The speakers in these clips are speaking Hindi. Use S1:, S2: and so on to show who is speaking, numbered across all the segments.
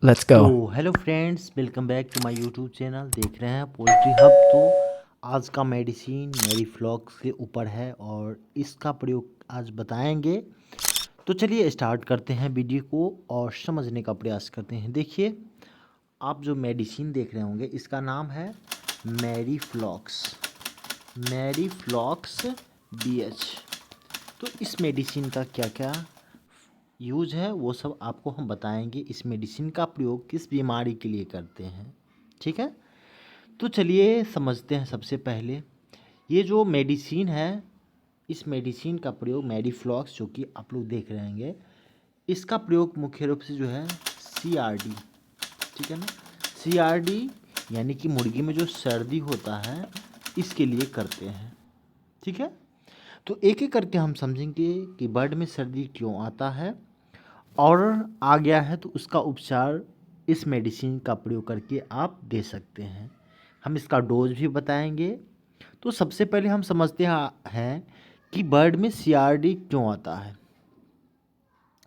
S1: Let's
S2: तो
S1: go.
S2: Hello friends, welcome back to my YouTube channel. देख रहे हैं पोल्ट्री हब। तो आज का मेडिसिन मेरी फ्लॉक्स के ऊपर है और इसका प्रयोग आज बताएंगे। तो चलिए स्टार्ट करते हैं वीडियो को और समझने का प्रयास करते हैं। देखिए, आप जो मेडिसिन देख रहे होंगे इसका नाम है मैरी फ्लॉक्स। मैरी फ्लॉक्स BH। तो इस मेडिसिन का क्या क्या यूज है वो सब आपको हम बताएंगे। इस मेडिसिन का प्रयोग किस बीमारी के लिए करते हैं, ठीक है। तो चलिए समझते हैं। सबसे पहले ये जो मेडिसिन है, इस मेडिसिन का प्रयोग मेडिफ्लॉक्स जो कि आप लोग देख रहे होंगे, इसका प्रयोग मुख्य रूप से जो है CRD, ठीक है ना, CRD यानी कि मुर्गी में जो सर्दी होता है इसके लिए करते हैं, ठीक है। तो एक एक करके हम समझेंगे कि बर्ड में सर्दी क्यों आता है और आ गया है तो उसका उपचार इस मेडिसिन का प्रयोग करके आप दे सकते हैं। हम इसका डोज भी बताएंगे। तो सबसे पहले हम समझते हैं कि बर्ड में CRD क्यों आता है।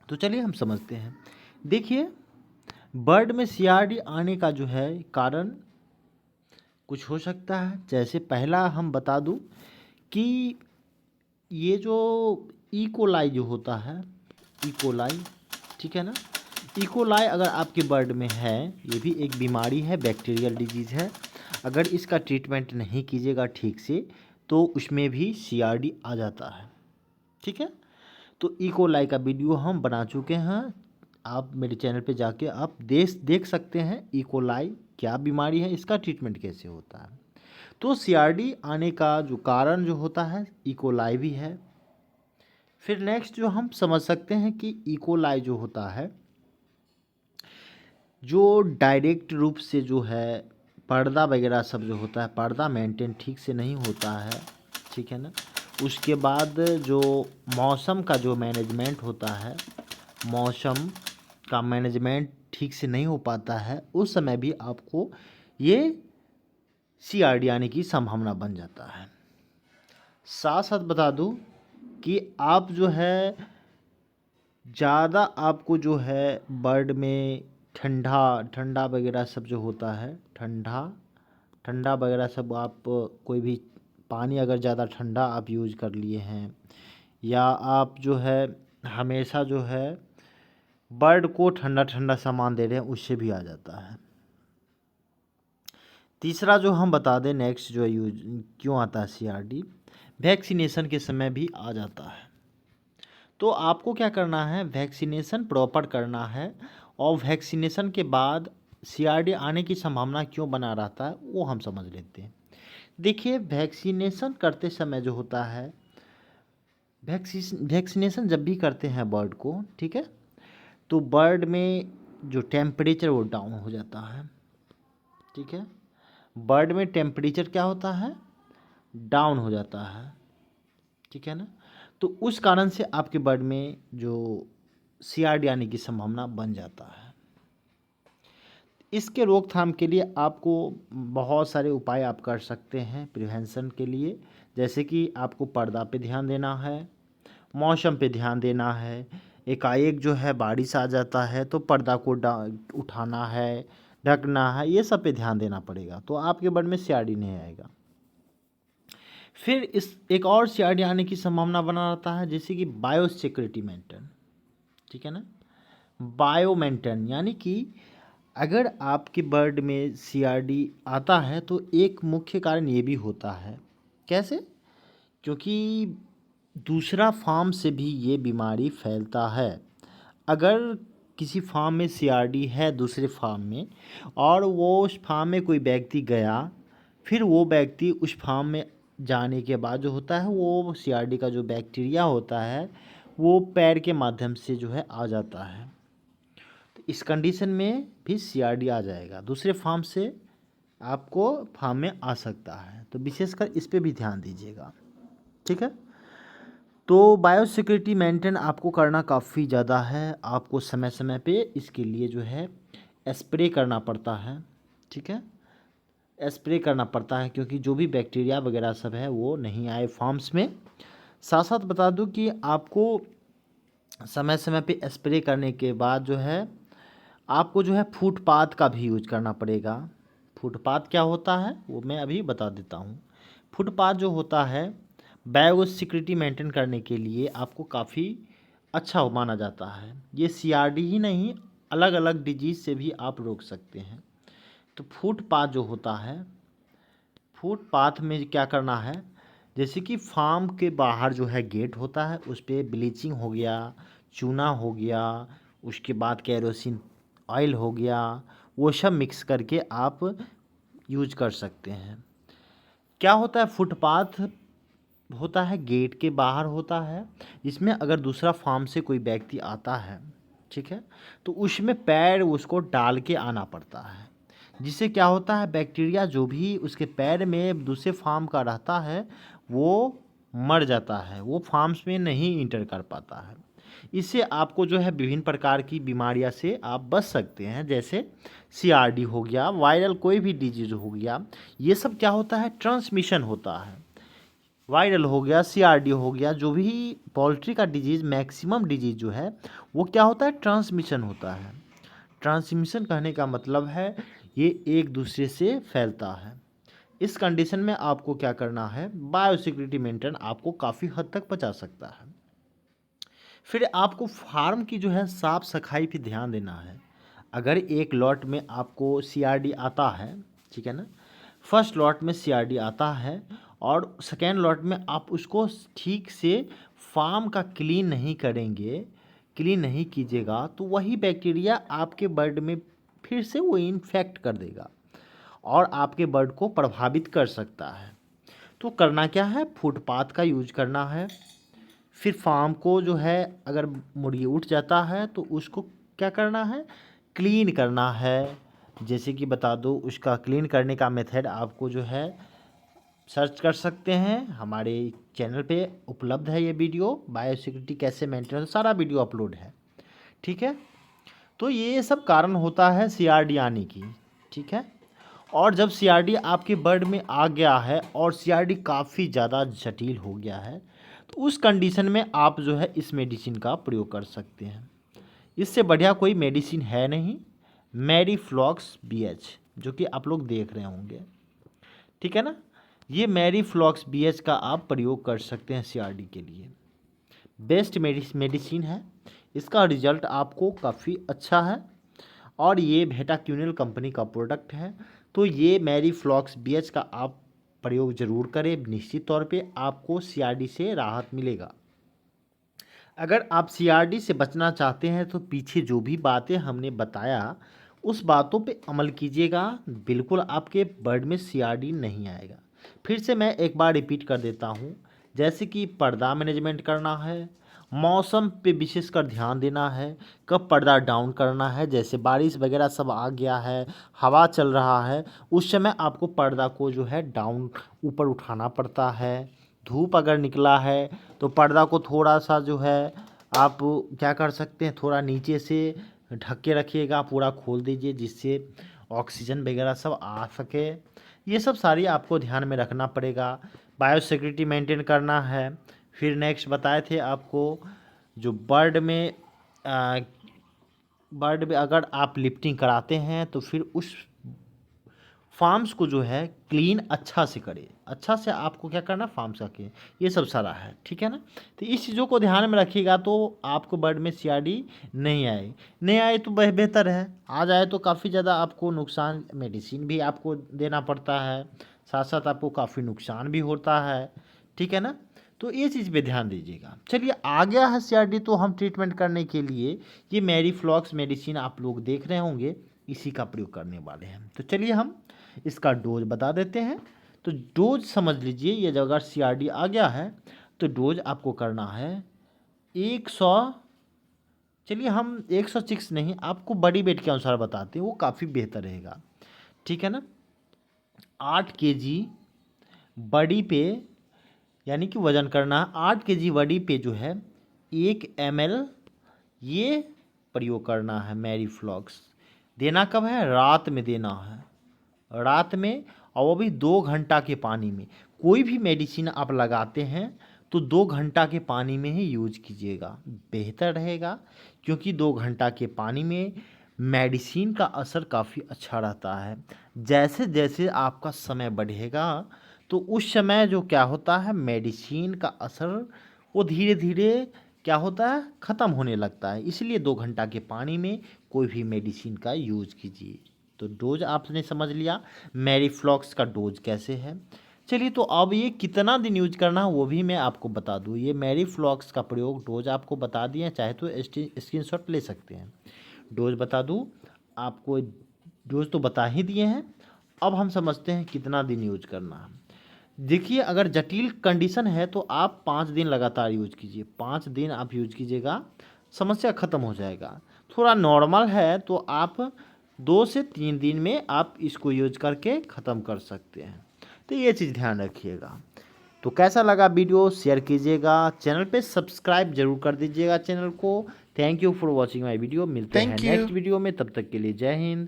S2: तो चलिए हम समझते हैं। देखिए, बर्ड में CRD आने का जो है कारण कुछ हो सकता है। जैसे पहला हम बता दूं कि ये जो इकोलाई जो होता है, इकोलाई, ठीक है ना, इकोलाई अगर आपके बर्ड में है, ये भी एक बीमारी है, बैक्टीरियल डिजीज़ है। अगर इसका ट्रीटमेंट नहीं कीजिएगा ठीक से तो उसमें भी CRD आ जाता है, ठीक है। तो इकोलाई का वीडियो हम बना चुके हैं, आप मेरे चैनल पे जाके आप देख सकते हैं इकोलाई क्या बीमारी है, इसका ट्रीटमेंट कैसे होता है। तो CRD आने का जो कारण जो होता है इकोलाई भी है। फिर नेक्स्ट जो हम समझ सकते हैं कि इकोलाई जो होता है, जो डायरेक्ट रूप से जो है पर्दा वगैरह सब जो होता है, पर्दा मेंटेन ठीक से नहीं होता है, ठीक है ना। उसके बाद जो मौसम का जो मैनेजमेंट होता है, मौसम का मैनेजमेंट ठीक से नहीं हो पाता है, उस समय भी आपको ये CRD आने की संभावना बन जाता है। साथ साथ बता दूं कि आप जो है ज़्यादा आपको जो है बर्ड में ठंडा ठंडा वगैरह सब जो होता है, ठंडा ठंडा वगैरह सब, आप कोई भी पानी अगर ज़्यादा ठंडा आप यूज़ कर लिए हैं, या आप जो है हमेशा जो है बर्ड को ठंडा ठंडा सामान दे रहे हैं, उससे भी आ जाता है। तीसरा जो हम बता दें नेक्स्ट जो यूज क्यों आता है CRD, वैक्सीनेशन के समय भी आ जाता है। तो आपको क्या करना है, वैक्सीनेशन प्रॉपर करना है। और वैक्सीनेशन के बाद CRD आने की संभावना क्यों बना रहता है वो हम समझ लेते हैं। देखिए, वैक्सीनेशन करते समय जो होता है, वैक्सीनेशन जब भी करते हैं बर्ड को, ठीक है, तो बर्ड में जो टेम्परेचर वो डाउन हो जाता है, ठीक है। बर्ड में टेम्परेचर क्या होता है, डाउन हो जाता है, ठीक है ना। तो उस कारण से आपके बर्ड में जो CRD आने की संभावना बन जाता है। इसके रोकथाम के लिए आपको बहुत सारे उपाय आप कर सकते हैं प्रिवेंशन के लिए। जैसे कि आपको पर्दा पे ध्यान देना है, मौसम पे ध्यान देना है। एकाएक जो है बारिश आ जाता है तो पर्दा को उठाना है, ढकना है, ये सब पे ध्यान देना पड़ेगा, तो आपके बर्ड में CRD नहीं आएगा। फिर इस एक और CRD आने की संभावना बना रहता है, जैसे कि बायोसिक्योरिटी मेंटेन, ठीक है ना। बायो मेंटेन यानी कि अगर आपके बर्ड में CRD आता है तो एक मुख्य कारण ये भी होता है। कैसे? क्योंकि दूसरा फार्म से भी ये बीमारी फैलता है। अगर किसी फार्म में CRD है दूसरे फार्म में, और वो उस फार्म में कोई व्यक्ति गया, फिर वो व्यक्ति उस फार्म में जाने के बाद जो होता है, वो CRD का जो बैक्टीरिया होता है वो पैर के माध्यम से जो है आ जाता है। तो इस कंडीशन में भी CRD आ जाएगा, दूसरे फार्म से आपको फार्म में आ सकता है। तो विशेषकर इस पे भी ध्यान दीजिएगा, ठीक है। तो बायोसिक्योरिटी मेंटेन आपको करना काफ़ी ज़्यादा है। आपको समय समय पे इसके लिए जो है स्प्रे करना पड़ता है, ठीक है, स्प्रे करना पड़ता है, क्योंकि जो भी बैक्टीरिया वगैरह सब है वो नहीं आए फार्म्स में। साथ साथ बता दूं कि आपको समय समय पे स्प्रे करने के बाद जो है आपको जो है फुटपाथ का भी यूज करना पड़ेगा। फुटपाथ क्या होता है वो मैं अभी बता देता हूँ। फुटपाथ जो होता है बायोसिक्योरिटी मेंटेन करने के लिए आपको काफ़ी अच्छा माना जाता है। ये सीआरडी ही नहीं, अलग अलग डिजीज़ से भी आप रोक सकते हैं। तो फुटपाथ जो होता है, फुटपाथ में क्या करना है, जैसे कि फार्म के बाहर जो है गेट होता है, उस पे ब्लीचिंग हो गया, चूना हो गया, उसके बाद केरोसिन ऑयल हो गया, वो सब मिक्स करके आप यूज कर सकते हैं। क्या होता है, फुटपाथ होता है गेट के बाहर होता है, जिसमें अगर दूसरा फार्म से कोई व्यक्ति आता है, ठीक है, तो उसमें पैर उसको डाल के आना पड़ता है। जिससे क्या होता है, बैक्टीरिया जो भी उसके पैर में दूसरे फार्म का रहता है वो मर जाता है, वो फार्म्स में नहीं इंटर कर पाता है। इससे आपको जो है विभिन्न प्रकार की बीमारियां से आप बच सकते हैं, जैसे सीआरडी हो गया, वायरल कोई भी डिजीज हो गया। ये सब क्या होता है, ट्रांसमिशन होता है। वायरल हो गया, सीआरडी हो गया, जो भी पोल्ट्री का डिजीज़, मैक्सिमम डिजीज़ जो है वो क्या होता है, ट्रांसमिशन होता है। ट्रांसमिशन कहने का मतलब है ये एक दूसरे से फैलता है। इस कंडीशन में आपको क्या करना है, बायोसिक्योरिटी मेंटेन आपको काफ़ी हद तक बचा सकता है। फिर आपको फार्म की जो है साफ सफाई पे ध्यान देना है। अगर एक लॉट में आपको सीआरडी आता है, ठीक है ना, फर्स्ट लॉट में सीआरडी आता है और सेकेंड लॉट में आप उसको ठीक से फार्म का क्लीन नहीं करेंगे, क्लीन नहीं कीजिएगा, तो वही बैक्टीरिया आपके बर्ड में फिर से वो इन्फेक्ट कर देगा और आपके बर्ड को प्रभावित कर सकता है। तो करना क्या है, फुटपाथ का यूज करना है। फिर फार्म को जो है, अगर मुर्गी उठ जाता है तो उसको क्या करना है, क्लीन करना है। जैसे कि बता दो, उसका क्लीन करने का मेथड आपको जो है सर्च कर सकते हैं, हमारे चैनल पे उपलब्ध है ये वीडियो, बायोसिक्योरिटी कैसे मेंटेन, सारा वीडियो अपलोड है, ठीक है। तो ये सब कारण होता है सीआरडी आने की, ठीक है। और जब सीआरडी आपके बर्ड में आ गया है और सीआरडी काफ़ी ज़्यादा जटिल हो गया है, तो उस कंडीशन में आप जो है इस मेडिसिन का प्रयोग कर सकते हैं। इससे बढ़िया कोई मेडिसिन है नहीं, मैरीफ्लॉक्स बीएच, जो कि आप लोग देख रहे होंगे, ठीक है ना। ये मैरीफ्लॉक्स बीएच का आप प्रयोग कर सकते हैं सीआरडी के लिए। बेस्ट मेडिसिन है, इसका रिजल्ट आपको काफ़ी अच्छा है और ये वेटाक्यूनिल कंपनी का प्रोडक्ट है। तो ये मैरीफ्लॉक्स बीएच का आप प्रयोग ज़रूर करें, निश्चित तौर पे आपको सीआरडी से राहत मिलेगा। अगर आप सीआरडी से बचना चाहते हैं तो पीछे जो भी बातें हमने बताया उस बातों पे अमल कीजिएगा, बिल्कुल आपके बर्ड में सीआरडी नहीं आएगा। फिर से मैं एक बार रिपीट कर देता हूँ, जैसे कि पर्दा मैनेजमेंट करना है, मौसम पे विशेषकर ध्यान देना है, कब पर्दा डाउन करना है, जैसे बारिश वगैरह सब आ गया है, हवा चल रहा है, उस समय आपको पर्दा को जो है डाउन ऊपर उठाना पड़ता है। धूप अगर निकला है तो पर्दा को थोड़ा सा जो है आप क्या कर सकते हैं, थोड़ा नीचे से ढक के रखिएगा, पूरा खोल दीजिए जिससे ऑक्सीजन वगैरह सब आ सके। ये सब सारी आपको ध्यान में रखना पड़ेगा। बायोसिक्योरिटी मेंटेन करना है। फिर नेक्स्ट बताए थे आपको, जो बर्ड में अगर आप लिफ्टिंग कराते हैं तो फिर उस फार्म्स को जो है क्लीन अच्छा से करे, अच्छा से आपको क्या करना, फार्म्स का क्लीन, ये सब सारा है, ठीक है ना। तो इस चीज़ों को ध्यान में रखिएगा तो आपको बर्ड में सीआरडी नहीं आए तो बेहतर है, आ जाए तो काफ़ी ज़्यादा आपको नुकसान, मेडिसिन भी आपको देना पड़ता है, साथ साथ आपको काफ़ी नुकसान भी होता है, ठीक है ना। तो ये चीज़ पे ध्यान दीजिएगा। चलिए, आ गया है सीआरडी तो हम ट्रीटमेंट करने के लिए ये मैरीफ्लॉक्स मेडिसिन आप लोग देख रहे होंगे, इसी का प्रयोग करने वाले हैं। तो चलिए हम इसका डोज बता देते हैं। तो डोज समझ लीजिए, ये जब अगर सीआरडी आ गया है तो डोज आपको करना है 100, चलिए हम 106 नहीं, आपको बड़ी वेट के अनुसार बताते हैं, वो काफ़ी बेहतर रहेगा, ठीक है ना। 8 केजी बड़ी पे, यानी कि वज़न करना 8 केजी बड़ी पे जो है 1 ml ये प्रयोग करना है मैरीफ्लॉक्स। देना कब है, रात में देना है, रात में, और वो भी 2 घंटा के पानी में। कोई भी मेडिसिन आप लगाते हैं तो 2 घंटा के पानी में ही यूज कीजिएगा, बेहतर रहेगा। क्योंकि 2 घंटा के पानी में मेडिसिन का असर काफ़ी अच्छा रहता है। जैसे जैसे आपका समय बढ़ेगा तो उस समय जो क्या होता है मेडिसिन का असर वो धीरे धीरे क्या होता है ख़त्म होने लगता है। इसलिए 2 घंटा के पानी में कोई भी मेडिसिन का यूज़ कीजिए। तो डोज आपने समझ लिया मेरीफ्लॉक्स का डोज कैसे है। चलिए तो अब ये कितना दिन यूज करना है वो भी मैं आपको बता दूँ। ये मेरीफ्लॉक्स का प्रयोग डोज आपको बता दिए, चाहे तो स्क्रीनशॉट ले सकते हैं। डोज बता दूँ आपको, डोज तो बता ही दिए हैं। अब हम समझते हैं कितना दिन यूज करना है। देखिए अगर जटिल कंडीशन है तो आप 5 दिन लगातार यूज कीजिए। 5 दिन आप यूज कीजिएगा, समस्या ख़त्म हो जाएगा। थोड़ा नॉर्मल है तो आप 2 से 3 दिन में आप इसको यूज करके ख़त्म कर सकते हैं। तो ये चीज़ ध्यान रखिएगा। तो कैसा लगा वीडियो शेयर कीजिएगा, चैनल पे सब्सक्राइब जरूर कर दीजिएगा चैनल को। Thank you for watching my video. मिलते हैं
S1: Thank
S2: नेक्स्ट
S1: you.
S2: वीडियो में, तब तक के लिए जय हिंद।